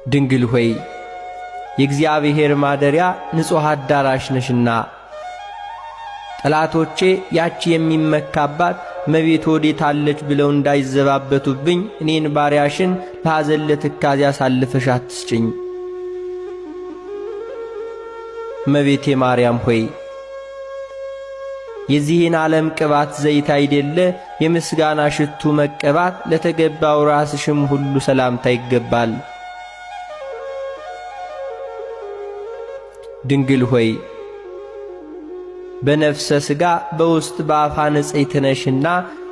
ድንግል ሆይ የእግዚአብሔር ማደሪያ ንጹሕ አዳራሽ ነሽና ጠላቶቼ ያቺ የሚመካባት እመቤት ወዴት አለች ብለው እንዳይዘባበቱብኝ እኔን ባሪያሽን ለሐዘን ለትካዜ አሳልፈሽ አትስጭኝ። እመቤቴ ማርያም ሆይ የዚህን ዓለም ቅባት ዘይት አይደለ የምስጋና ሽቱ መቀባት ለተገባው ራስሽም ሁሉ ሰላምታ ይገባል። ድንግል ሆይ በነፍሰ ሥጋ በውስጥ በአፋ ንጽሕት ነሽና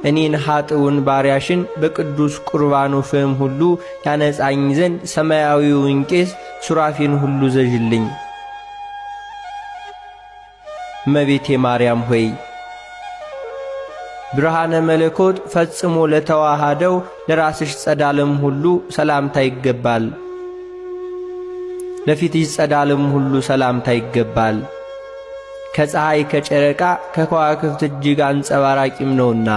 እኔን ኃጥኡን ባሪያሽን በቅዱስ ቁርባኑ ፍም ሁሉ ያነጻኝ ዘንድ ሰማያዊውን ቄስ ሱራፌን ሁሉ ዘዥልኝ። እመቤቴ ማርያም ሆይ ብርሃነ መለኮት ፈጽሞ ለተዋሃደው ለራስሽ ጸዳልም ሁሉ ሰላምታ ይገባል። ለፊትሽ ጸዳልም ሁሉ ሰላምታ ይገባል። ከፀሐይ ከጨረቃ ከከዋክብት እጅግ አንጸባራቂም ነውና።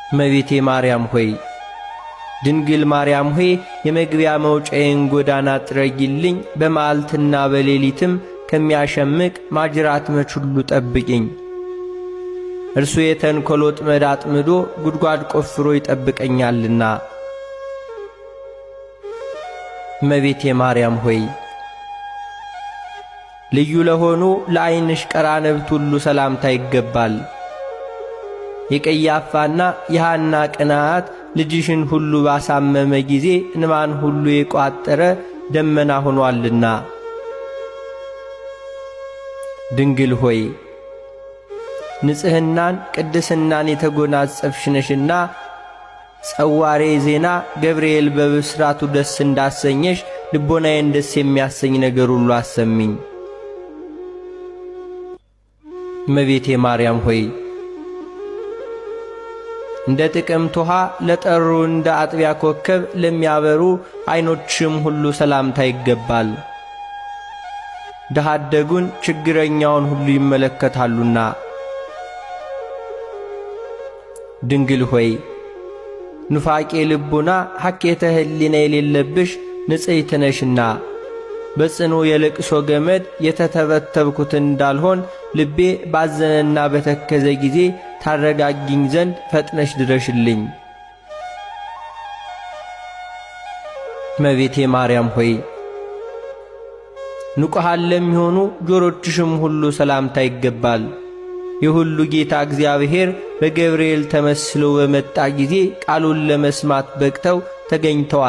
እመቤቴ ማርያም ሆይ ድንግል ማርያም ሆይ የመግቢያ መውጫዬን ጎዳና ጥረጊልኝ፣ በመዓልትና በሌሊትም ከሚያሸምቅ ማጅራት መች ሁሉ ጠብቂኝ። እርሱ የተንኰል ወጥመድ አጥምዶ ጉድጓድ ቆፍሮ ይጠብቀኛልና። እመቤቴ ማርያም ሆይ ልዩ ለሆኑ ለዓይንሽ ቀራንብት ሁሉ ሰላምታ ይገባል። የቀያፋና የሐና ቅንዓት ልጅሽን ሁሉ ባሳመመ ጊዜ እንባን ሁሉ የቋጠረ ደመና ሆኗልና። ድንግል ሆይ ንጽሕናን ቅድስናን የተጎናጸፍሽ ነሽና ጸዋሬ ዜና ገብርኤል በብስራቱ ደስ እንዳሰኘሽ ልቦናዬን ደስ የሚያሰኝ ነገር ሁሉ አሰሚኝ። እመቤቴ ማርያም ሆይ እንደ ጥቅምት ውሃ ለጠሩ እንደ አጥቢያ ኮከብ ለሚያበሩ ዐይኖችሽም ሁሉ ሰላምታ ይገባል። ድሃ አደጉን ችግረኛውን ሁሉ ይመለከታሉና። ድንግል ሆይ ኑፋቄ ልቡና ሐኬተ ሕሊና የሌለብሽ ንጽሕት ነሽና በጽኑ የልቅሶ ገመድ የተተበተብኩት እንዳልሆን ልቤ ባዘነና በተከዘ ጊዜ ታረጋጊኝ ዘንድ ፈጥነሽ ድረሽልኝ። እመቤቴ ማርያም ሆይ ንቁሃን ለሚሆኑ ጆሮችሽም ሁሉ ሰላምታ ይገባል። የሁሉ ጌታ እግዚአብሔር በገብርኤል ተመስሎ በመጣ ጊዜ ቃሉን ለመስማት በቅተው ተገኝተዋል።